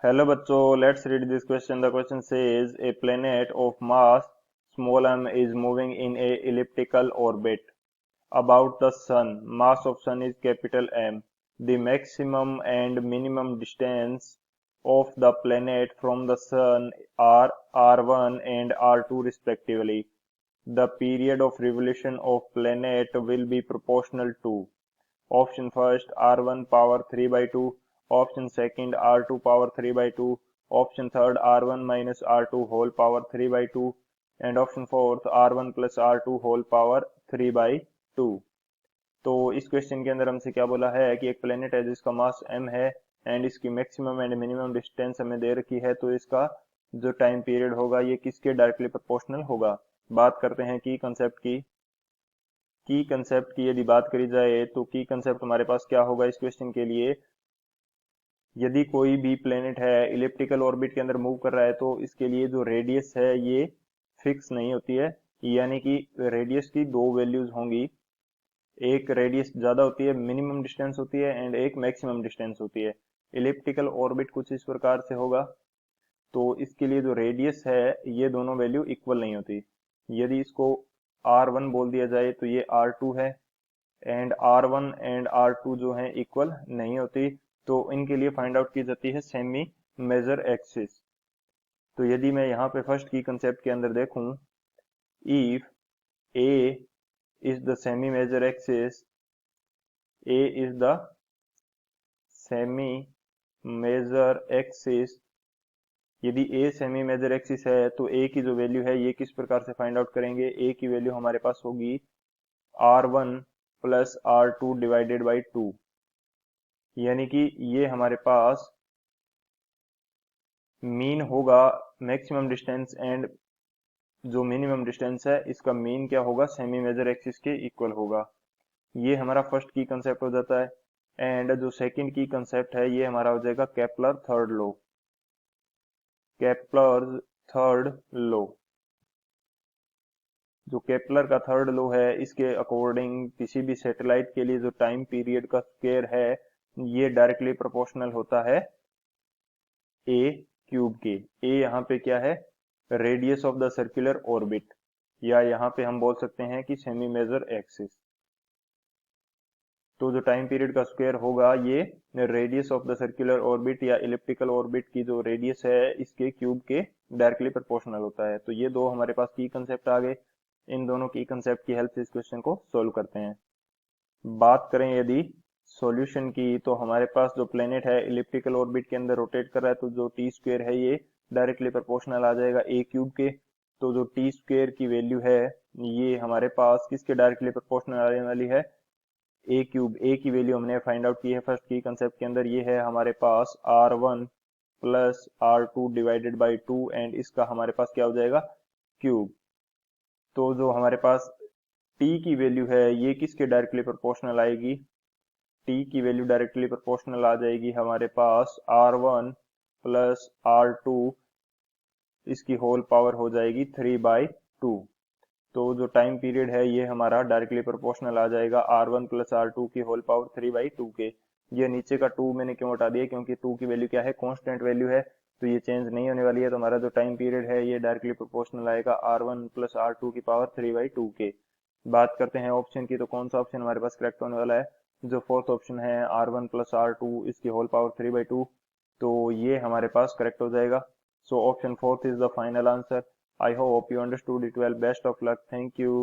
Hello बच्चों, let's read this question. The question says A planet of mass small m is moving in a elliptical orbit about the sun. Mass of sun is capital M. The maximum and minimum distance of the planet from the sun are r1 and r2 respectively. The period of revolution of planet will be proportional to option first r1 power 3 by 2, option second r2 power 3 by 2, option third r1 minus r2 whole power 3 by 2, and option fourth r1 plus r2 whole power 3 by 2। तो इस question के अंदर हमसे क्या बोला है कि एक प्लेनेट है जिसका मास m है एंड इसकी मैक्सिमम एंड मिनिमम डिस्टेंस हमें दे रखी है, तो इसका जो टाइम पीरियड होगा ये किसके डायरेक्टली प्रोपोर्शनल होगा। बात करते हैं की कंसेप्ट की यदि बात करी जाए तो की कंसेप्ट हमारे पास क्या होगा इस क्वेश्चन के लिए। यदि कोई भी प्लेनेट है इलिप्टिकल ऑर्बिट के अंदर मूव कर रहा है तो इसके लिए जो रेडियस है ये फिक्स नहीं होती है, यानी कि रेडियस की दो वैल्यूज होंगी। एक रेडियस ज्यादा होती है, मिनिमम डिस्टेंस होती है, एंड एक मैक्सिमम डिस्टेंस होती है। इलिप्टिकल ऑर्बिट कुछ इस प्रकार से होगा। तो इसके लिए जो रेडियस है ये दोनों वैल्यू इक्वल नहीं होती। यदि इसको r1 बोल दिया जाए तो ये r2 है, एंड r1 एंड r2 जो है इक्वल नहीं होती, तो इनके लिए फाइंड आउट की जाती है सेमी मेजर एक्सिस। तो यदि मैं यहाँ पे फर्स्ट की कंसेप्ट के अंदर देखूं, if a is the semi major axis, a is the semi major axis, यदि a सेमी मेजर एक्सिस है तो a की जो वैल्यू है ये किस प्रकार से फाइंड आउट करेंगे। a की वैल्यू हमारे पास होगी r1 plus r2 divided by 2, यानी कि ये हमारे पास मीन होगा मैक्सिमम डिस्टेंस, एंड जो मिनिमम डिस्टेंस है इसका मीन क्या होगा, सेमी मेजर एक्सिस के इक्वल होगा। ये हमारा फर्स्ट की कंसेप्ट हो जाता है। एंड जो सेकंड की कंसेप्ट है ये हमारा हो जाएगा Kepler third law. Kepler third law, जो केपलर का थर्ड लॉ है इसके अकॉर्डिंग किसी भी सैटेलाइट के लिए जो टाइम पीरियड का स्क्वायर है ये डायरेक्टली प्रोपोर्शनल होता है ए क्यूब के। ए यहाँ पे क्या है, radius of the circular orbit, या यहाँ पे हम बोल सकते हैं कि सेमी मेजर एक्सिस। तो जो टाइम पीरियड का स्क्वायर होगा ये radius of the circular orbit या इलिप्टिकल ऑर्बिट की जो रेडियस है इसके क्यूब के डायरेक्टली प्रोपोर्शनल होता है। तो ये दो हमारे पास की कंसेप्ट आ गए। इन दोनों की कंसेप्ट की हेल्प से इस क्वेश्चन को सोल्व करते हैं। बात करें यदि सॉल्यूशन की, तो हमारे पास जो प्लेनेट है इलिप्टिकल ऑर्बिट के अंदर रोटेट कर रहा है, तो जो टी स्क्वायर है ये डायरेक्टली प्रोपोर्शनल आ जाएगा ए क्यूब के। तो जो टी स्क्वायर की वैल्यू है ये हमारे पास किसके डायरेक्टली प्रोपोर्शनल आने वाली है, ए क्यूब। ए की वैल्यू हमने फाइंड आउट की है फर्स्ट की कंसेप्ट के अंदर, ये है हमारे पास r1 plus r2 divided by 2, and इसका हमारे पास क्या हो जाएगा, क्यूब। तो जो हमारे पास t की वैल्यू है ये किसके डायरेक्टली प्रोपोर्शनल आएगी, t की वैल्यू डायरेक्टली प्रोपोर्शनल आ जाएगी हमारे पास r1 प्लस r2, इसकी होल पावर हो जाएगी 3/2। तो जो टाइम पीरियड है ये हमारा डायरेक्टली प्रोपोर्शनल आ जाएगा r1 प्लस r2 की होल पावर 3/2 के। ये नीचे का 2 मैंने क्यों हटा दिया, क्योंकि 2 की वैल्यू क्या है, कांस्टेंट वैल्यू है, तो ये चेंज नहीं होने वाली है। तो हमारा जो टाइम पीरियड है ये डायरेक्टली प्रोपोर्शनल आएगा r1 प्लस r2 की पावर 3/2 के। बात करते हैं ऑप्शन की, तो कौन सा ऑप्शन हमारे पास करेक्ट होने वाला है, जो फोर्थ ऑप्शन है r1 प्लस r2 इसकी होल पावर 3/2, तो ये हमारे पास करेक्ट हो जाएगा। So option fourth is the final answer. I hope you understood it well. Best of luck. Thank you.